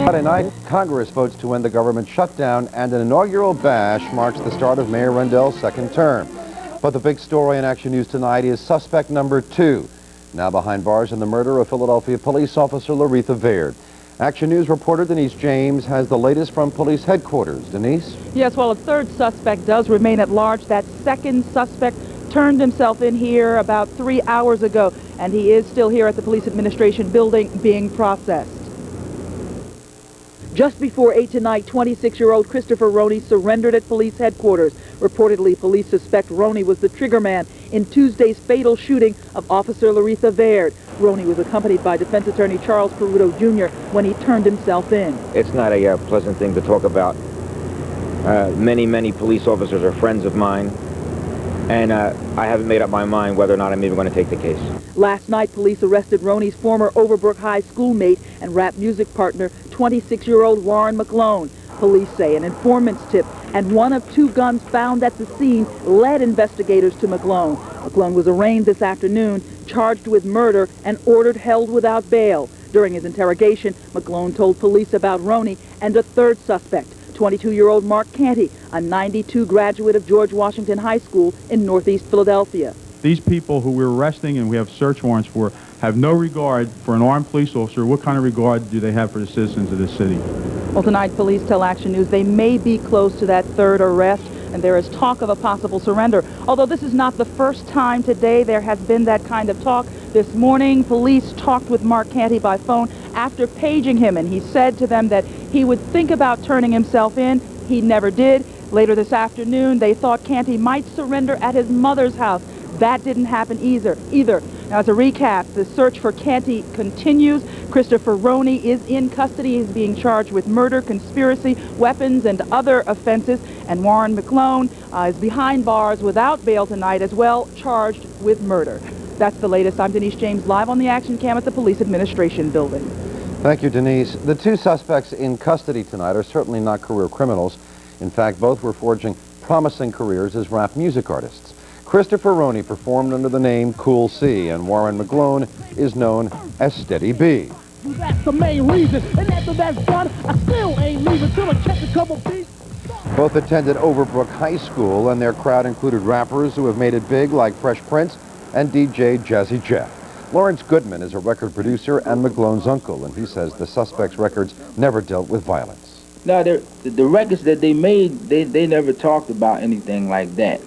Friday night, Congress votes to end the government shutdown, and an inaugural bash marks the start of Mayor Rendell's second term. But the big story in Action News tonight is suspect number 2, now behind bars in the murder of Philadelphia police officer Laretha Baird. Action News reporter Denise James has the latest from police headquarters. Denise? Yes, well, a third suspect does remain at large. That second suspect turned himself in here about 3 hours ago, and he is still here at the police administration building being processed. Just before 8 tonight, 26-year-old Christopher Roney surrendered at police headquarters. Reportedly, police suspect Roney was the trigger man in Tuesday's fatal shooting of Officer Laretha Baird. Roney was accompanied by defense attorney Charles Peruto Jr. when he turned himself in. It's not a pleasant thing to talk about. Many police officers are friends of mine, and I haven't made up my mind whether or not I'm even going to take the case. Last night, police arrested Roney's former Overbrook High schoolmate and rap music partner, 26-year-old Warren McClone. Police say an informant's tip and one of 2 guns found at the scene led investigators to McClone. McClone was arraigned this afternoon, charged with murder and ordered held without bail. During his interrogation, McClone told police about Roney and a third suspect, 22-year-old Mark Canty, a 92 graduate of George Washington High School in Northeast Philadelphia. These people who we're arresting and we have search warrants for have no regard for an armed police officer. What kind of regard do they have for the citizens of this city? Well, tonight, police tell Action News they may be close to that third arrest, and there is talk of a possible surrender. Although this is not the first time today there has been that kind of talk. This morning, police talked with Mark Canty by phone after paging him, and he said to them that he would think about turning himself in. He never did. Later this afternoon, they thought Canty might surrender at his mother's house. That didn't happen either. Now, as a recap, the search for Canty continues. Christopher Roney is in custody. He's being charged with murder, conspiracy, weapons, and other offenses. And Warren McClone is behind bars without bail tonight as well, charged with murder. That's the latest. I'm Denise James, live on the Action Cam at the Police Administration Building. Thank you, Denise. The 2 suspects in custody tonight are certainly not career criminals. In fact, both were forging promising careers as rap music artists. Christopher Roney performed under the name Cool C, and Warren McClone is known as Steady B. That's the main reason, and after that's done, I still ain't leaving till I catch a couple beats. Both attended Overbrook High School, and their crowd included rappers who have made it big like Fresh Prince and DJ Jazzy Jeff. Lawrence Goodman is a record producer and McClone's uncle, and he says the suspects' records never dealt with violence. No, the records that they made, they never talked about anything like that.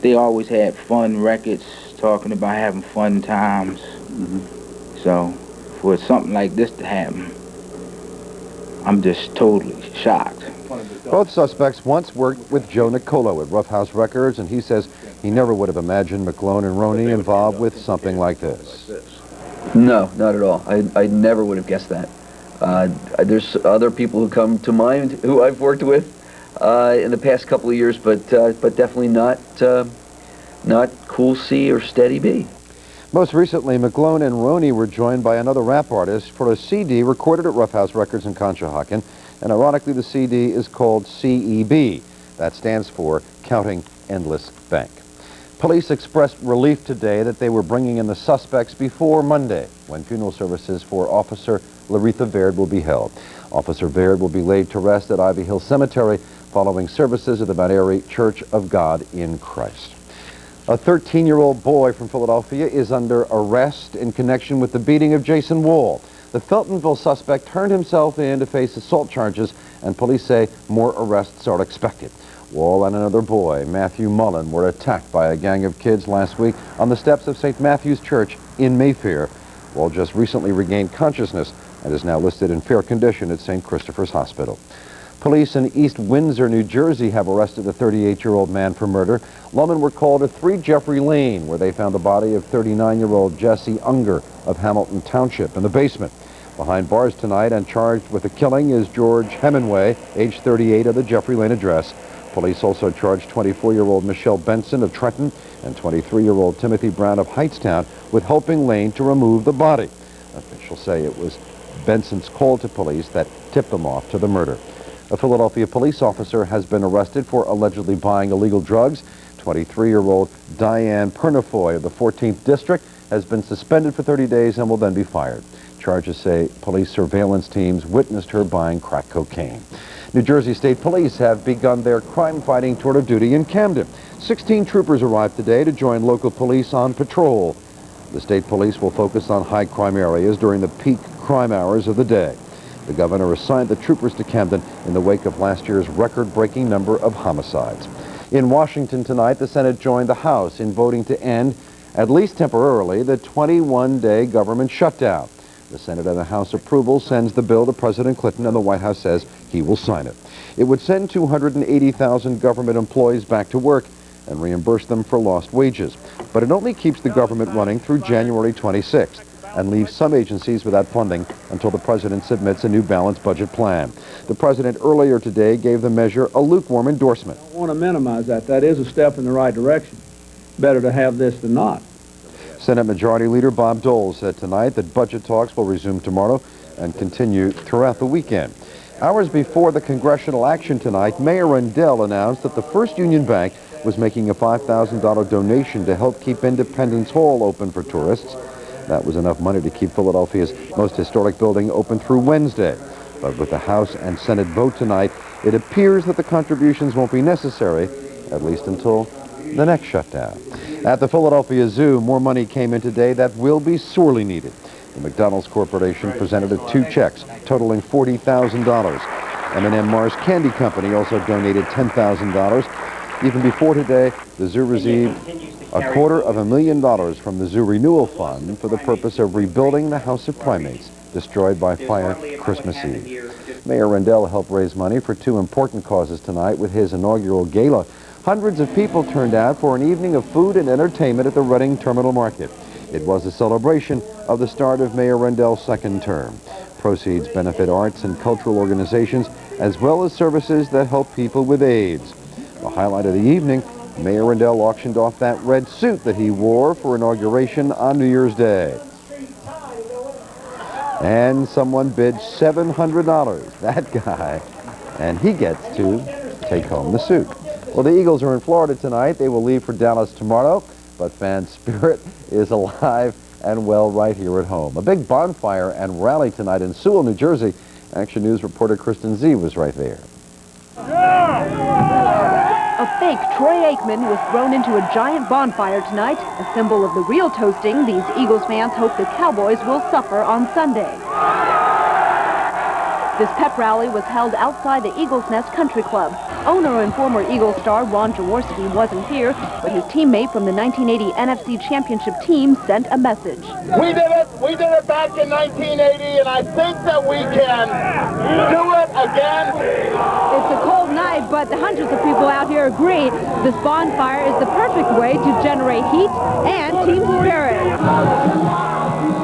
They always had fun records, talking about having fun times. So for something like this to happen, I'm just totally shocked. Both suspects once worked with Joe Nicolo at Rough House Records, and he says he never would have imagined McClone and Roney involved with something like this. No, not at all. I never would have guessed that. There's other people who come to mind who I've worked with in the past couple of years, but definitely not Cool C or Steady B. Most recently, McClone and Roney were joined by another rap artist for a CD recorded at Rough House Records in Conshohocken, and ironically the CD is called CEB. That stands for Counting Endless Bank. Police expressed relief today that they were bringing in the suspects before Monday, when funeral services for Officer Laretha Baird will be held. Officer Baird will be laid to rest at Ivy Hill Cemetery following services at the Mount Airy Church of God in Christ. A 13-year-old boy from Philadelphia is under arrest in connection with the beating of Jason Wall. The Feltonville suspect turned himself in to face assault charges, and police say more arrests are expected. Wall and another boy, Matthew Mullen, were attacked by a gang of kids last week on the steps of St. Matthew's Church in Mayfair. Wall just recently regained consciousness and is now listed in fair condition at St. Christopher's Hospital. Police in East Windsor, New Jersey have arrested a 38-year-old man for murder. Lawmen were called to 3 Jeffrey Lane, where they found the body of 39-year-old Jesse Unger of Hamilton Township in the basement. Behind bars tonight and charged with the killing is George Hemingway, age 38, of the Jeffrey Lane address. Police also charged 24-year-old Michelle Benson of Trenton and 23-year-old Timothy Brown of Hightstown with helping Lane to remove the body. Officials say it was Benson's call to police that tipped them off to the murder. A Philadelphia police officer has been arrested for allegedly buying illegal drugs. 23-year-old Diane Pernifoy of the 14th District has been suspended for 30 days and will then be fired. Charges say police surveillance teams witnessed her buying crack cocaine. New Jersey State Police have begun their crime-fighting tour of duty in Camden. 16 troopers arrived today to join local police on patrol. The state police will focus on high-crime areas during the peak crime hours of the day. The governor assigned the troopers to Camden in the wake of last year's record-breaking number of homicides. In Washington tonight, the Senate joined the House in voting to end, at least temporarily, the 21-day government shutdown. The Senate and the House approval sends the bill to President Clinton, and the White House says he will sign it. It would send 280,000 government employees back to work and reimburse them for lost wages. But it only keeps the government running through January 26th and leaves some agencies without funding until the president submits a new balanced budget plan. The president earlier today gave the measure a lukewarm endorsement. I want to minimize that. That is a step in the right direction. Better to have this than not. Senate Majority Leader Bob Dole said tonight that budget talks will resume tomorrow and continue throughout the weekend. Hours before the congressional action tonight, Mayor Rendell announced that the First Union Bank was making a $5,000 donation to help keep Independence Hall open for tourists. That was enough money to keep Philadelphia's most historic building open through Wednesday. But with the House and Senate vote tonight, it appears that the contributions won't be necessary, at least until the next shutdown. At the Philadelphia Zoo, more money came in today that will be sorely needed. The McDonald's Corporation presented it 2 checks totaling $40,000. M&M Mars Candy Company also donated $10,000. Even before today, the zoo received $250,000 from the Zoo Renewal Fund for the purpose of rebuilding the House of Primates destroyed by fire Christmas Eve. Mayor Rendell helped raise money for 2 important causes tonight with his inaugural gala. Hundreds of people turned out for an evening of food and entertainment at the Reading Terminal Market. It was a celebration of the start of Mayor Rendell's 2nd term. Proceeds benefit arts and cultural organizations as well as services that help people with AIDS. The highlight of the evening, Mayor Rendell auctioned off that red suit that he wore for inauguration on New Year's Day. And someone bid $700, that guy, and he gets to take home the suit. Well, the Eagles are in Florida tonight. They will leave for Dallas tomorrow, but fan spirit is alive and well right here at home. A big bonfire and rally tonight in Sewell, New Jersey. Action News reporter Kristen Z was right there. A fake Troy Aikman was thrown into a giant bonfire tonight, a symbol of the real toasting these Eagles fans hope the Cowboys will suffer on Sunday. This pep rally was held outside the Eagles Nest Country Club. Owner and former Eagles star Ron Jaworski wasn't here, but his teammate from the 1980 NFC Championship team sent a message. We did it back in 1980, and I think that we can do it again. It's a cold night, but the hundreds of people out here agree this bonfire is the perfect way to generate heat and team spirit.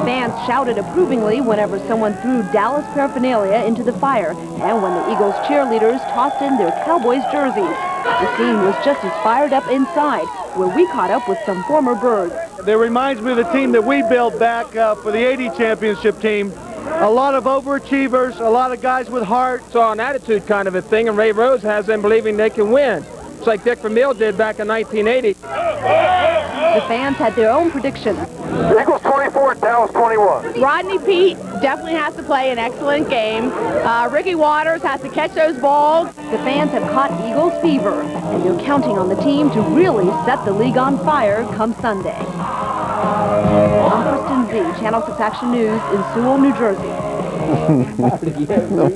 Fans shouted approvingly whenever someone threw Dallas paraphernalia into the fire and when the Eagles cheerleaders tossed in their Cowboys jerseys. The scene was just as fired up inside, where we caught up with some former Birds. It reminds me of the team that we built back for the 80 championship team. A lot of overachievers, a lot of guys with heart. It's all an attitude kind of a thing, and Ray Rhodes has them believing they can win. It's like Dick Vermeil did back in 1980. The fans had their own predictions. Eagles 24, Dallas 21. Rodney Pete definitely has to play an excellent game. Ricky Waters has to catch those balls. The fans have caught Eagles fever, and they're counting on the team to really set the league on fire come Sunday. I'm Kristen Z, Channel 6 Action News in Sewell, New Jersey.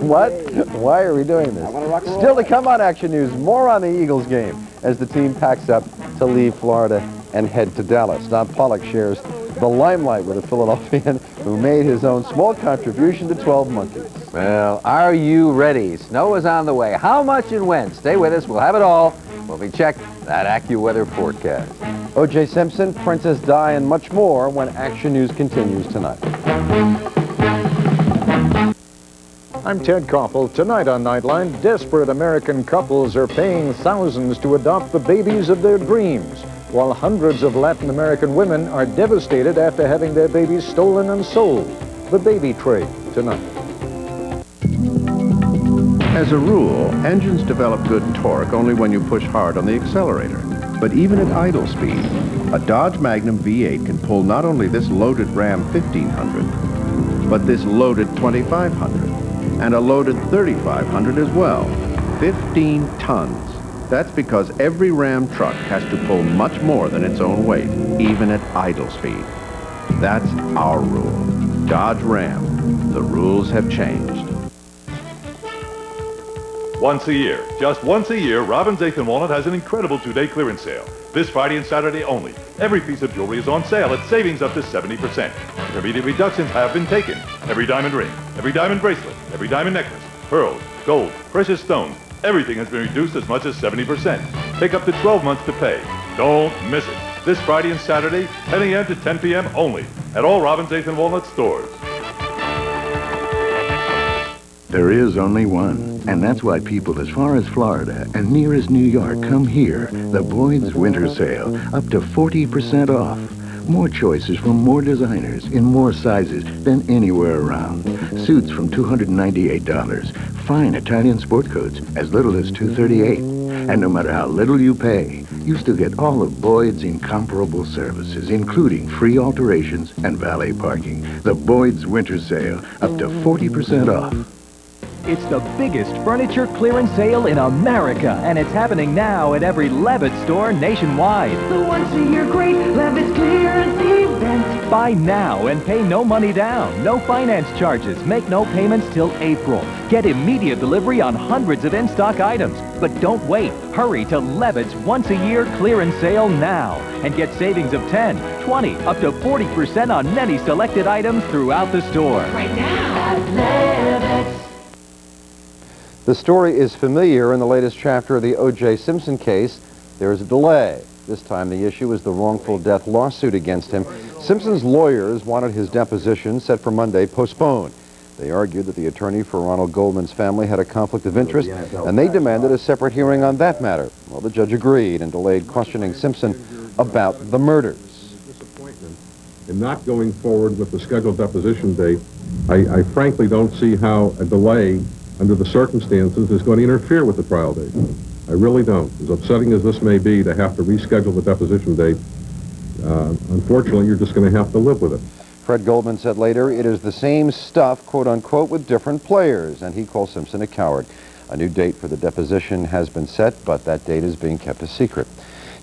What? Why are we doing this? Still to come on Action News, more on the Eagles game as the team packs up to leave Florida and head to Dallas. Don Pollock shares the limelight with a Philadelphian who made his own small contribution to 12 Monkeys. Well, are you ready? Snow is on the way. How much and when? Stay with us. We'll have it all when we check that AccuWeather forecast. O.J. Simpson, Princess Di, and much more when Action News continues tonight. I'm Ted Koppel. Tonight on Nightline, desperate American couples are paying thousands to adopt the babies of their dreams, while hundreds of Latin American women are devastated after having their babies stolen and sold. The baby trade tonight. As a rule, engines develop good torque only when you push hard on the accelerator. But even at idle speed, a Dodge Magnum V8 can pull not only this loaded Ram 1500, but this loaded 2,500 and a loaded 3,500 as well. 15 tons. That's because every Ram truck has to pull much more than its own weight, even at idle speed. That's our rule. Dodge Ram. The rules have changed. Once a year, just once a year, Robbins 8th and Walnut has an incredible two-day clearance sale. This Friday and Saturday only. Every piece of jewelry is on sale at savings up to 70%. Intermediate reductions have been taken. Every diamond ring, every diamond bracelet, every diamond necklace, pearls, gold, precious stones, everything has been reduced as much as 70%. Take up to 12 months to pay. Don't miss it. This Friday and Saturday, 10 a.m. to 10 p.m. only at all Robbins 8th and Walnut stores. There is only one, and that's why people as far as Florida and near as New York come here. The Boyd's Winter Sale, up to 40% off. More choices from more designers in more sizes than anywhere around. Suits from $298. Fine Italian sport coats as little as $238. And no matter how little you pay, you still get all of Boyd's incomparable services, including free alterations and valet parking. The Boyd's Winter Sale, up to 40% off. It's the biggest furniture clearance sale in America, and it's happening now at every Levitt store nationwide. The once-a-year great Levitt clearance event. Buy now and pay no money down, no finance charges, make no payments till April. Get immediate delivery on hundreds of in-stock items. But don't wait. Hurry to Levitt's once-a-year clearance sale now and get savings of 10, 20, up to 40% on many selected items throughout the store. Right now at Levitt's. The story is familiar in the latest chapter of the O.J. Simpson case. There is a delay. This time the issue is the wrongful death lawsuit against him. Simpson's lawyers wanted his deposition, set for Monday, postponed. They argued that the attorney for Ronald Goldman's family had a conflict of interest, and they demanded a separate hearing on that matter. Well, the judge agreed and delayed questioning Simpson about the murders. Disappointment in not going forward with the scheduled deposition date. I frankly don't see how a delay under the circumstances is going to interfere with the trial date. I really don't. As upsetting as this may be to have to reschedule the deposition date, unfortunately, you're just going to have to live with it. Fred Goldman said later, it is the same stuff, quote-unquote, with different players, and he called Simpson a coward. A new date for the deposition has been set, but that date is being kept a secret.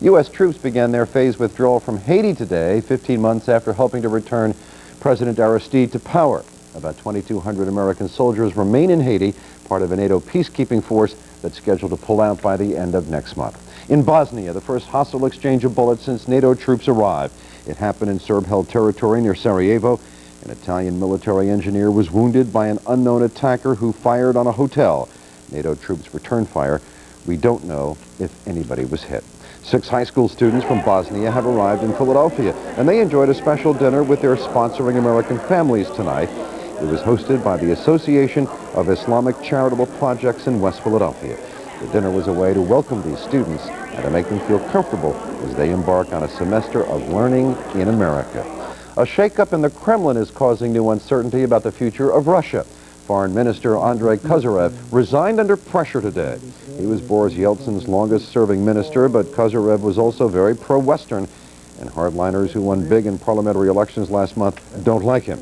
U.S. troops began their phased withdrawal from Haiti today, 15 months after helping to return President Aristide to power. About 2,200 American soldiers remain in Haiti, part of a NATO peacekeeping force that's scheduled to pull out by the end of next month. In Bosnia, the first hostile exchange of bullets since NATO troops arrived. It happened in Serb-held territory near Sarajevo. An Italian military engineer was wounded by an unknown attacker who fired on a hotel. NATO troops returned fire. We don't know if anybody was hit. 6 high school students from Bosnia have arrived in Philadelphia, and they enjoyed a special dinner with their sponsoring American families tonight. It was hosted by the Association of Islamic Charitable Projects in West Philadelphia. The dinner was a way to welcome these students and to make them feel comfortable as they embark on a semester of learning in America. A shakeup in the Kremlin is causing new uncertainty about the future of Russia. Foreign Minister Andrei Kozyrev resigned under pressure today. He was Boris Yeltsin's longest-serving minister, but Kozyrev was also very pro-Western, and hardliners who won big in parliamentary elections last month don't like him.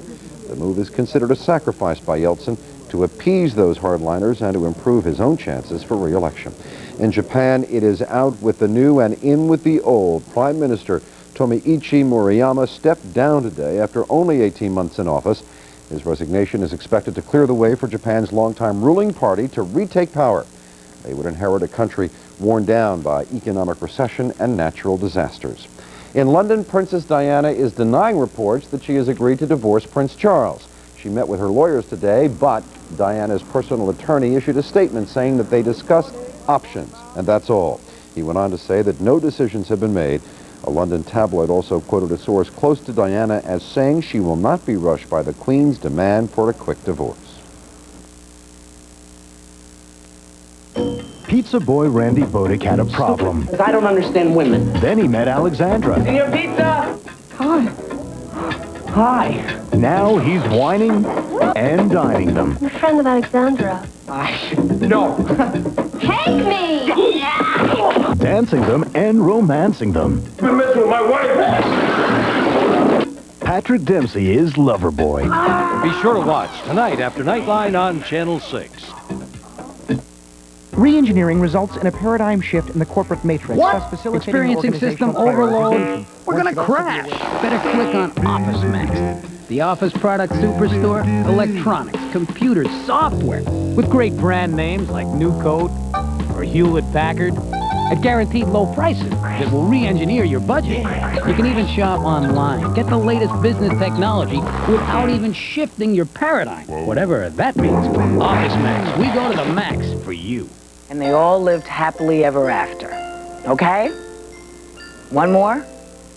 The move is considered a sacrifice by Yeltsin to appease those hardliners and to improve his own chances for re-election. In Japan, it is out with the new and in with the old. Prime Minister Tomoichi Murayama stepped down today after only 18 months in office. His resignation is expected to clear the way for Japan's longtime ruling party to retake power. They would inherit a country worn down by economic recession and natural disasters. In London, Princess Diana is denying reports that she has agreed to divorce Prince Charles. She met with her lawyers today, but Diana's personal attorney issued a statement saying that they discussed options, and that's all. He went on to say that no decisions have been made. A London tabloid also quoted a source close to Diana as saying she will not be rushed by the Queen's demand for a quick divorce. Pizza boy Randy Bodick had a problem. I don't understand women. Then he met Alexandra. Senor Pizza! Hi. Hi. Now he's whining and dining them. I'm a friend of Alexandra. No. Take me! Yeah! Dancing them and romancing them. I've been messing with my wife. Patrick Dempsey is Loverboy. Be sure to watch tonight after Nightline on Channel 6. Re-engineering results in a paradigm shift in the corporate matrix. What? Thus facilitating Experiencing system organizational overload? prioritization. We're gonna crash. Better click on Office Max. The office product superstore, electronics, computers, software. With great brand names like New Coat or Hewlett-Packard. At guaranteed low prices that will re-engineer your budget. You can even shop online. Get the latest business technology without even shifting your paradigm. Whatever that means. Office Max. We go to the max for you. And they all lived happily ever after. Okay? One more?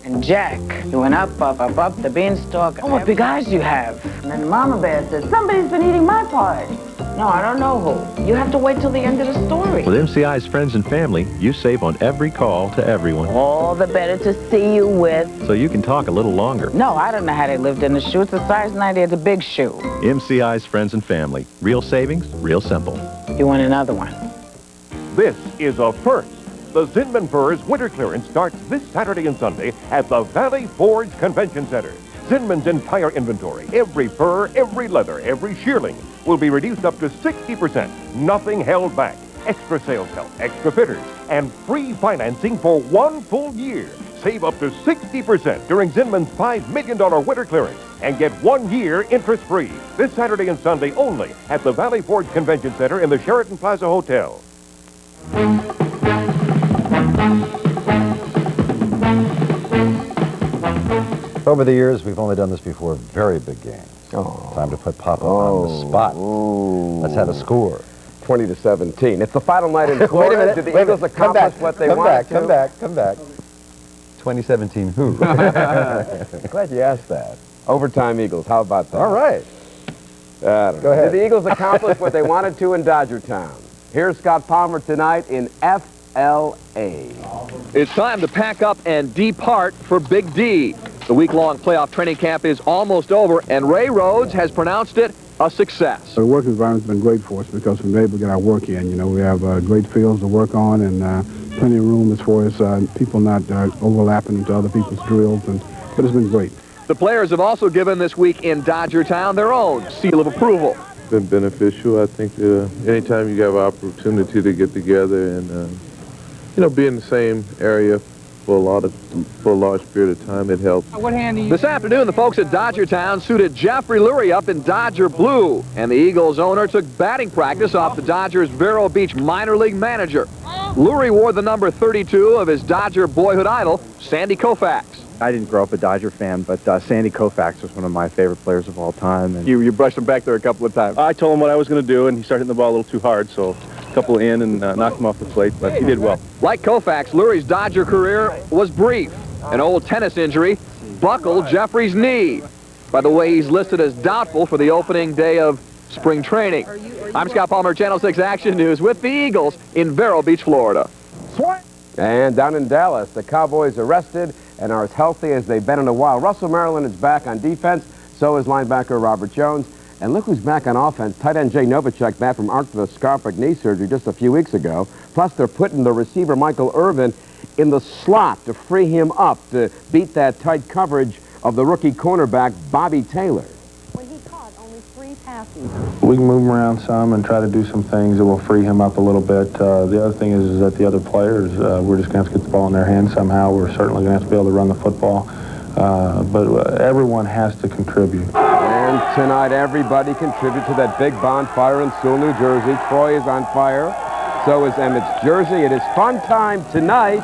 And Jack, you went up the beanstalk. Oh, what big eyes you have. And then Mama Bear says, somebody's been eating my part. No, I don't know who. You have to wait till the end of the story. With MCI's friends and family, you save on every call to everyone. All the better to see you with. So you can talk a little longer. No, I don't know how they lived in the shoe. It's a size 90, it's a big shoe. MCI's friends and family. Real savings, real simple. You want another one? This is a first. The Zinman Furs winter clearance starts this Saturday and Sunday at the Valley Forge Convention Center. Zinman's entire inventory, every fur, every leather, every shearling, will be reduced up to 60%. Nothing held back. Extra sales help, extra fitters, and free financing for 1 full year. Save up to 60% during Zinman's $5 million winter clearance and get 1 year interest-free. This Saturday and Sunday only at the Valley Forge Convention Center in the Sheraton Plaza Hotel. Over the years, we've only done this before very big games. Time to put Papa on the spot. Let's have a score. 20-17. It's the final night in Florida. Wait a minute. Did the Eagles accomplish what they wanted to? Come back. 2017 who? Glad you asked that. Overtime Eagles. How about that? All right. Go ahead. Did the Eagles accomplish what they wanted to in Dodger Town? Here's Scott Palmer tonight in FLA. It's time to pack up and depart for Big D. The week-long playoff training camp is almost over, and Ray Rhodes has pronounced it a success. The work environment's been great for us because we've been able to get our work in. You know, we have great fields to work on and plenty of room as far as people not overlapping into other people's drills, but it's been great. The players have also given this week in Dodger Town their own seal of approval. It's been beneficial. I think anytime you have an opportunity to get together and, be in the same area for a large period of time, it helps. This afternoon, the folks at Dodger Town suited Jeffrey Lurie up in Dodger blue, and the Eagles owner took batting practice off the Dodgers' Vero Beach minor league manager. Lurie wore the number 32 of his Dodger boyhood idol, Sandy Koufax. I didn't grow up a Dodger fan, but Sandy Koufax was one of my favorite players of all time. And You brushed him back there a couple of times. I told him what I was going to do, and he started hitting the ball a little too hard, so a couple in and knocked him off the plate, but he did well. Like Koufax, Lurie's Dodger career was brief. An old tennis injury buckled Jeffrey's knee. By the way, he's listed as doubtful for the opening day of spring training. I'm Scott Palmer, Channel 6 Action News with the Eagles in Vero Beach, Florida. And down in Dallas, the Cowboys arrested and are as healthy as they've been in a while. Russell Maryland is back on defense. So is linebacker Robert Jones. And look who's back on offense. Tight end Jay Novacek back from arthroscopic knee surgery just a few weeks ago. Plus, they're putting the receiver Michael Irvin in the slot to free him up to beat that tight coverage of the rookie cornerback Bobby Taylor. we can move him around some and try to do some things that will free him up a little bit. The other thing is that the other players, we're just going to have to get the ball in their hands somehow. We're certainly going to have to be able to run the football. But everyone has to contribute. And tonight, everybody contribute to that big bonfire in Sewell, New Jersey. Troy is on fire. So is Emmett's Jersey. It is fun time tonight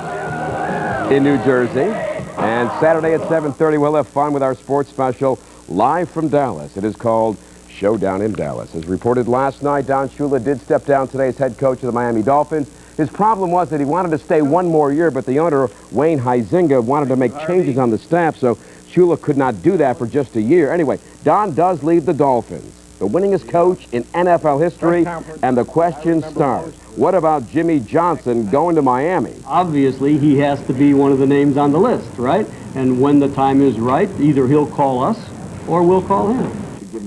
in New Jersey. And Saturday at 7:30, we'll have fun with our sports special live from Dallas. It is called Showdown in Dallas. As reported last night, Don Shula did step down today as head coach of the Miami Dolphins. His problem was that he wanted to stay one more year, but the owner, Wayne Huizinga, wanted to make changes on the staff, so Shula could not do that for just a year. Anyway, Don does leave the Dolphins, the winningest coach in NFL history, and the question starts. What about Jimmy Johnson going to Miami? Obviously, he has to be one of the names on the list, right? And when the time is right, either he'll call us or we'll call him.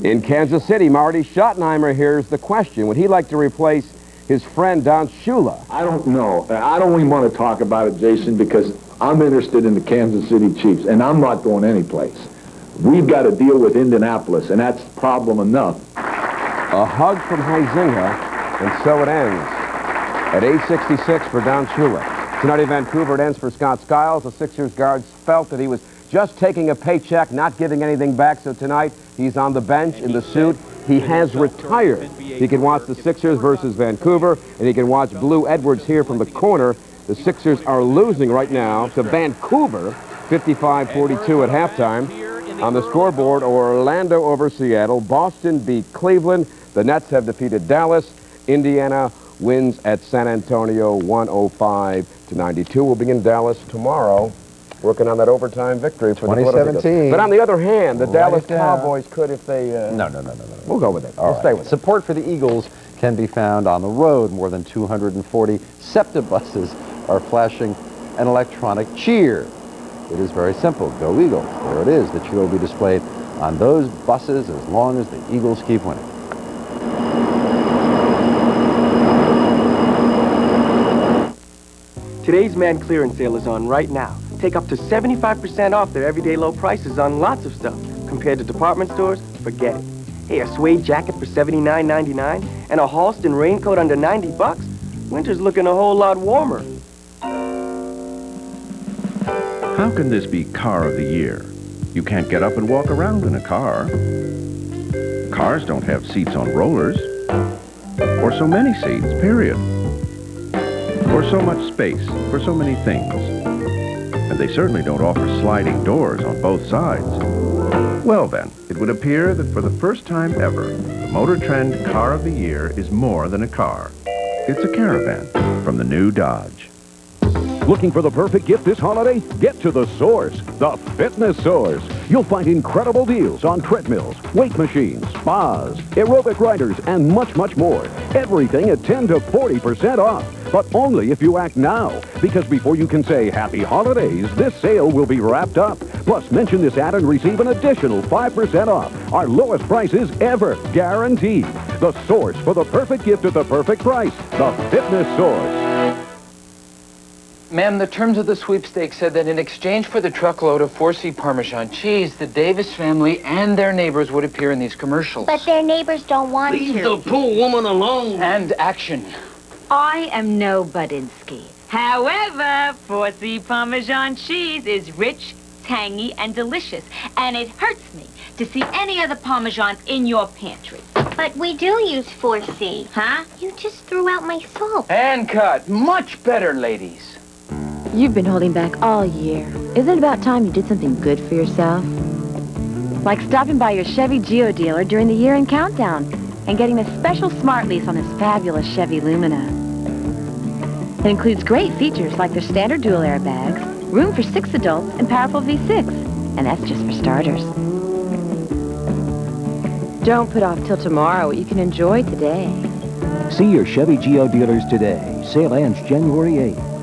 In Kansas City, Marty Schottenheimer hears the question. Would he like to replace his friend Don Shula? I don't know. I don't even want to talk about it, Jason, because I'm interested in the Kansas City Chiefs, and I'm not going anyplace. We've got to deal with Indianapolis, and that's problem enough. A hug from Huizinga, and so it ends. At 8:66 for Don Shula. Tonight in Vancouver, it ends for Scott Skiles. The Sixers guards felt that he was just taking a paycheck, not giving anything back, so tonight he's on the bench in the suit. He has retired. He can watch the Sixers versus Vancouver, and he can watch Blue Edwards here from the corner. The Sixers are losing right now to Vancouver, 55-42 at halftime. On the scoreboard, Orlando over Seattle, Boston beat Cleveland, the Nets have defeated Dallas, Indiana wins at San Antonio 105-92. We'll be in Dallas tomorrow, working on that overtime victory for 2017. But on the other hand, the Dallas Cowboys could if they... No. We'll go with it. We'll stay with it. Support for the Eagles can be found on the road. More than 240 SEPTA buses are flashing an electronic cheer. It is very simple. Go Eagles. There it is. The cheer will be displayed on those buses as long as the Eagles keep winning. Today's man clearance sale is on right now. Take up to 75% off their everyday low prices on lots of stuff. Compared to department stores, forget it. Hey, a suede jacket for $79.99 and a Halston raincoat under $90? Winter's looking a whole lot warmer. How can this be car of the year? You can't get up and walk around in a car. Cars don't have seats on rollers. Or so many seats, period. Or so much space for so many things. And they certainly don't offer sliding doors on both sides. Well then, it would appear that for the first time ever, the Motor Trend Car of the Year is more than a car. It's a caravan from the new Dodge. Looking for the perfect gift this holiday? Get to the source, the Fitness Source. You'll find incredible deals on treadmills, weight machines, spas, aerobic riders, and much, much more. Everything at 10 to 40% off. But only if you act now. Because before you can say Happy Holidays, this sale will be wrapped up. Plus, mention this ad and receive an additional 5% off. Our lowest prices ever, guaranteed. The source for the perfect gift at the perfect price. The Fitness Source. Ma'am, the terms of the sweepstakes said that in exchange for the truckload of 4C Parmesan cheese, the Davis family and their neighbors would appear in these commercials. But their neighbors don't want to. Leave the poor woman alone. And action. I am no Budinsky. However, 4C Parmesan cheese is rich, tangy, and delicious. And it hurts me to see any other Parmesan in your pantry. But we do use 4C. Huh? You just threw out my salt. And cut. Much better, ladies. You've been holding back all year. Isn't it about time you did something good for yourself? Like stopping by your Chevy Geo dealer during the year-end countdown and getting a special smart lease on this fabulous Chevy Lumina. It includes great features like their standard dual airbags, room for 6 adults, and powerful V6. And that's just for starters. Don't put off till tomorrow what you can enjoy today. See your Chevy Geo dealers today. Sale ends January 8th.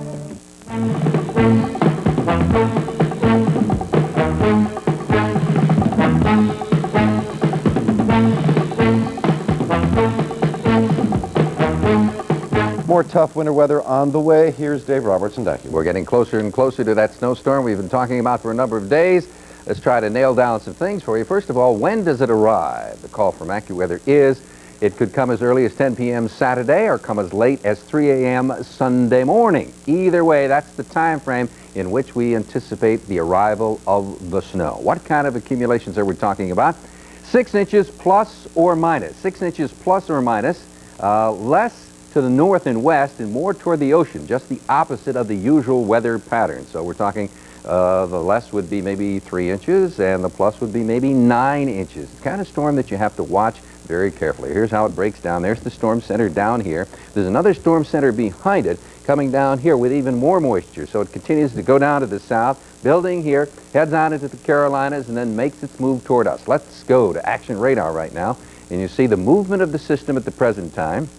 More tough winter weather on the way. Here's Dave Roberts and Ducky. We're getting closer and closer to that snowstorm we've been talking about for a number of days. Let's try to nail down some things for you. First of all, when does it arrive? The call from AccuWeather is it could come as early as 10 p.m. Saturday or come as late as 3 a.m. Sunday morning. Either way, that's the time frame in which we anticipate the arrival of the snow. What kind of accumulations are we talking about? 6 inches plus or minus. 6 inches plus or minus. Less to the north and west and more toward the ocean, just the opposite of the usual weather pattern. So we're talking the less would be maybe 3 inches and the plus would be maybe 9 inches. The kind of storm that you have to watch very carefully. Here's how it breaks down. There's the storm center down here. There's another storm center behind it coming down here with even more moisture. So it continues to go down to the south, building here, heads on into the Carolinas, and then makes its move toward us. Let's go to Action Radar right now. And you see the movement of the system at the present time.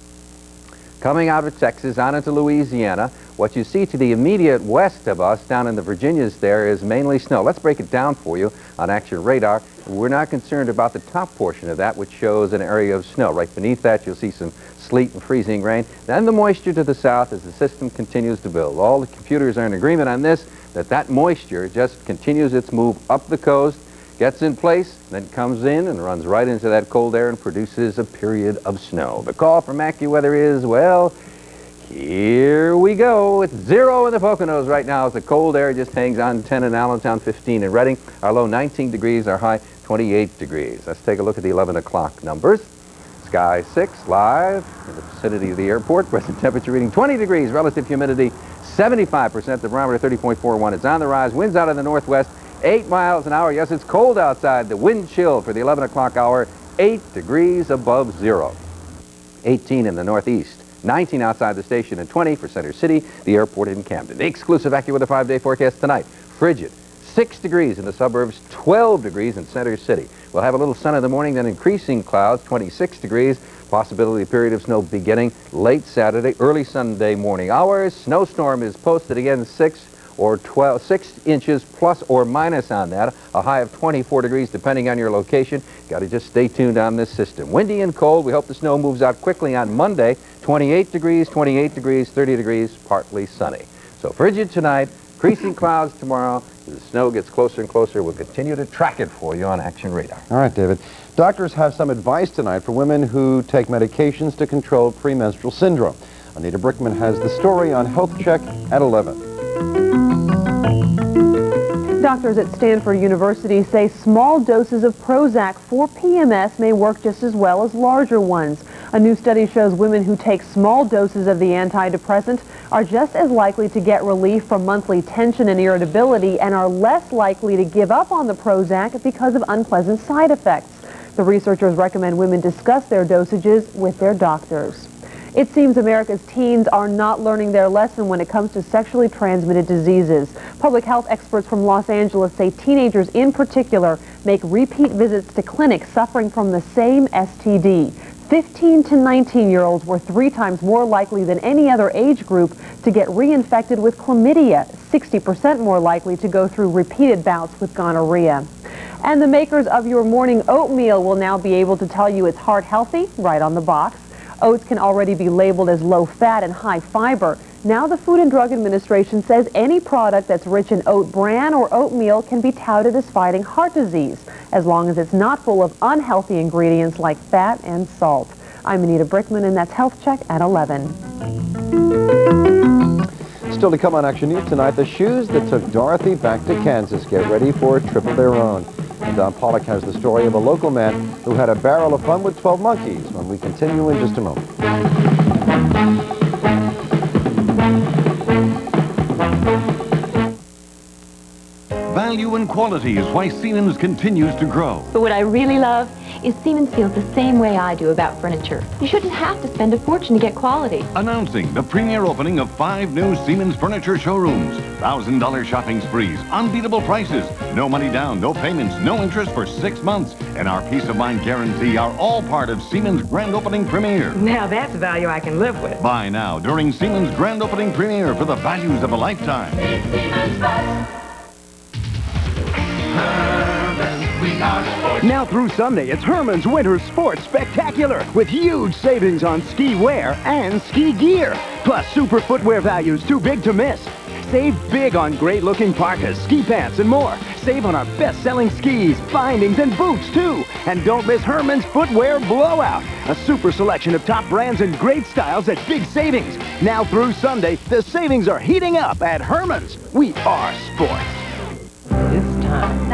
Coming out of Texas on into Louisiana. What you see to the immediate west of us down in the Virginias there is mainly snow. Let's break it down for you on Action Radar. We're not concerned about the top portion of that, which shows an area of snow. Right beneath that, you'll see some sleet and freezing rain. Then the moisture to the south as the system continues to build. All the computers are in agreement on this, that moisture just continues its move up the coast, gets in place, then comes in and runs right into that cold air and produces a period of snow. The call from AccuWeather is, well, here we go. It's 0 in the Poconos right now as the cold air just hangs on. 10 in Allentown, 15 in Reading. Our low 19 degrees, our high 28 degrees. Let's take a look at the 11 o'clock numbers. Sky 6 live in the vicinity of the airport. Present temperature reading 20 degrees. Relative humidity 75%. The barometer 30.41. It's on the rise. Winds out of the northwest 8 miles an hour. Yes, it's cold outside. The wind chill for the 11 o'clock hour 8 degrees above 0. 18 in the northeast. 19 outside the station and 20 for Center City, the airport in Camden. The exclusive AccuWeather 5-day forecast tonight. Frigid. 6 degrees in the suburbs, 12 degrees in Center City. We'll have a little sun in the morning, then increasing clouds, 26 degrees. Possibility of period of snow beginning late Saturday, early Sunday morning hours. Snowstorm is posted again 6 inches plus or minus on that. A high of 24 degrees depending on your location. Got to just stay tuned on this system. Windy and cold. We hope the snow moves out quickly on Monday. 28 degrees, 28 degrees, 30 degrees, partly sunny. So frigid tonight, increasing clouds tomorrow. As the snow gets closer and closer, we'll continue to track it for you on Action Radar. All right, David. Doctors have some advice tonight for women who take medications to control premenstrual syndrome. Anita Brickman has the story on Health Check at 11. Doctors at Stanford University say small doses of Prozac for PMS may work just as well as larger ones. A new study shows women who take small doses of the antidepressant are just as likely to get relief from monthly tension and irritability and are less likely to give up on the Prozac because of unpleasant side effects. The researchers recommend women discuss their dosages with their doctors. It seems America's teens are not learning their lesson when it comes to sexually transmitted diseases. Public health experts from Los Angeles say teenagers in particular make repeat visits to clinics suffering from the same STD. 15 to 19-year-olds were 3 times more likely than any other age group to get reinfected with chlamydia, 60% more likely to go through repeated bouts with gonorrhea. And the makers of your morning oatmeal will now be able to tell you it's heart healthy right on the box. Oats can already be labeled as low fat and high fiber. Now the Food and Drug Administration says any product that's rich in oat bran or oatmeal can be touted as fighting heart disease, as long as it's not full of unhealthy ingredients like fat and salt. I'm Anita Brickman, and that's Health Check at 11. Still to come on Action News tonight, the shoes that took Dorothy back to Kansas. Get ready for a trip of their own. And Don Pollock has the story of a local man who had a barrel of fun with 12 monkeys when we continue in just a moment. Value and quality is why Siemens continues to grow. But what I really love is Siemens feels the same way I do about furniture. You shouldn't have to spend a fortune to get quality. Announcing the premier opening of 5 new Siemens furniture showrooms. $1,000 shopping sprees, unbeatable prices, no money down, no payments, no interest for 6 months, and our peace of mind guarantee are all part of Siemens Grand Opening Premiere. Now that's value I can live with. Buy now during Siemens Grand Opening Premiere for the values of a lifetime. Now through Sunday, it's Herman's Winter Sports Spectacular with huge savings on ski wear and ski gear. Plus super footwear values too big to miss. Save big on great-looking parkas, ski pants, and more. Save on our best-selling skis, bindings, and boots, too. And don't miss Herman's Footwear Blowout. A super selection of top brands and great styles at big savings. Now through Sunday, the savings are heating up at Herman's. We are sports.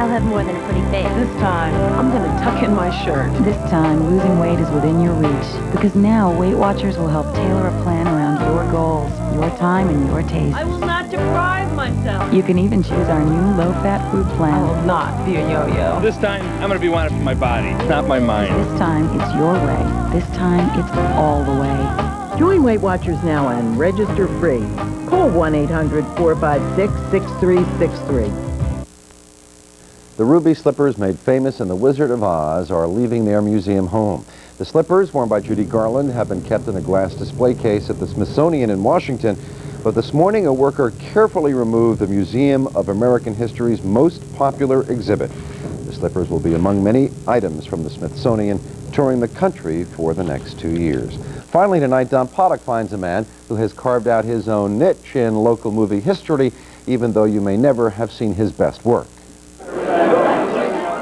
I'll have more than a pretty face. This time, I'm going to tuck in my shirt. This time, losing weight is within your reach. Because now, Weight Watchers will help tailor a plan around your goals, your time, and your taste. I will not deprive myself. You can even choose our new low-fat food plan. I will not be a yo-yo. This time, I'm going to be wanted for my body, not my mind. This time, it's your way. This time, it's all the way. Join Weight Watchers now and register free. Call 1-800-456-6363. The ruby slippers made famous in The Wizard of Oz are leaving their museum home. The slippers, worn by Judy Garland, have been kept in a glass display case at the Smithsonian in Washington, but this morning a worker carefully removed the Museum of American History's most popular exhibit. The slippers will be among many items from the Smithsonian touring the country for the next 2 years. Finally tonight, Don Pollock finds a man who has carved out his own niche in local movie history, even though you may never have seen his best work.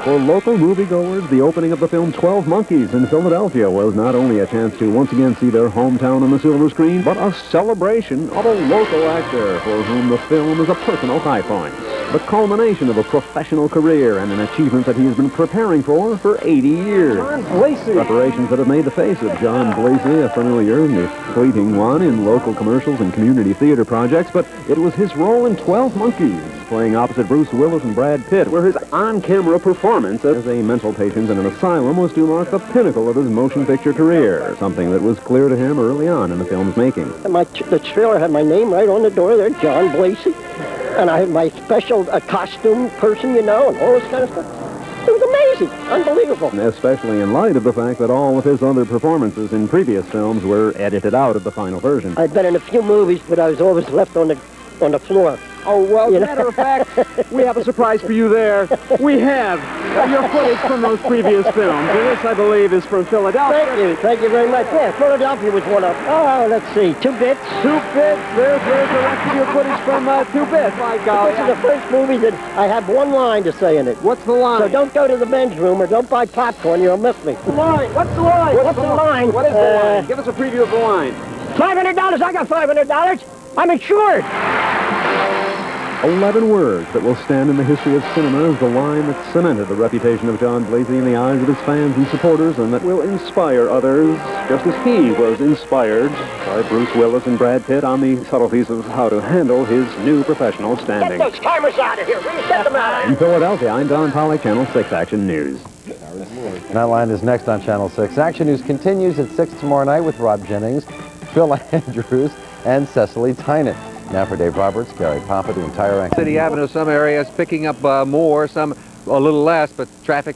For local moviegoers, the opening of the film 12 Monkeys in Philadelphia was not only a chance to once again see their hometown on the silver screen, but a celebration of a local actor for whom the film is a personal high point. The culmination of a professional career and an achievement that he has been preparing for 80 years. John Blasey. Preparations that have made the face of John Blasey a familiar and a fleeting one in local commercials and community theater projects, but it was his role in 12 Monkeys, playing opposite Bruce Willis and Brad Pitt, where his on-camera performance as a mental patient in an asylum was to mark the pinnacle of his motion picture career, something that was clear to him early on in the film's making. The trailer had my name right on the door there, John Blasey. And I had my special costume person, you know, and all this kind of stuff. It was amazing, unbelievable. Especially in light of the fact that all of his other performances in previous films were edited out of the final version. I'd been in a few movies, but I was always left on the floor. Oh, well, as a matter of fact, we have a surprise for you there. We have your footage from those previous films. And this, I believe, is from Philadelphia. Thank you very much. Yeah, Philadelphia was one of, let's see, 2 Bits. 2 Bits, there's the rest of your footage from 2 Bits. My God. This is the first movie that I have one line to say in it. What's the line? So don't go to the men's room or don't buy popcorn, you'll miss me. The line, what's the line? What's the line? What is the line? Give us a preview of the line. $500, I got $500. I'm insured. 11 words that will stand in the history of cinema as the line that cemented the reputation of John Blasey in the eyes of his fans and supporters, and that will inspire others, just as he was inspired by Bruce Willis and Brad Pitt on the subtleties of how to handle his new professional standing. Get those cameras out of here. Will you set them out? In Philadelphia, I'm Don Pollack, Channel 6 Action News. And that line is next on Channel 6. Action News continues at 6 tomorrow night with Rob Jennings, Phil Andrews, and Cecily Tynan. Now for Dave Roberts, Gary Papa, the entire Action City Avenue, some areas picking up more, some a little less, but traffic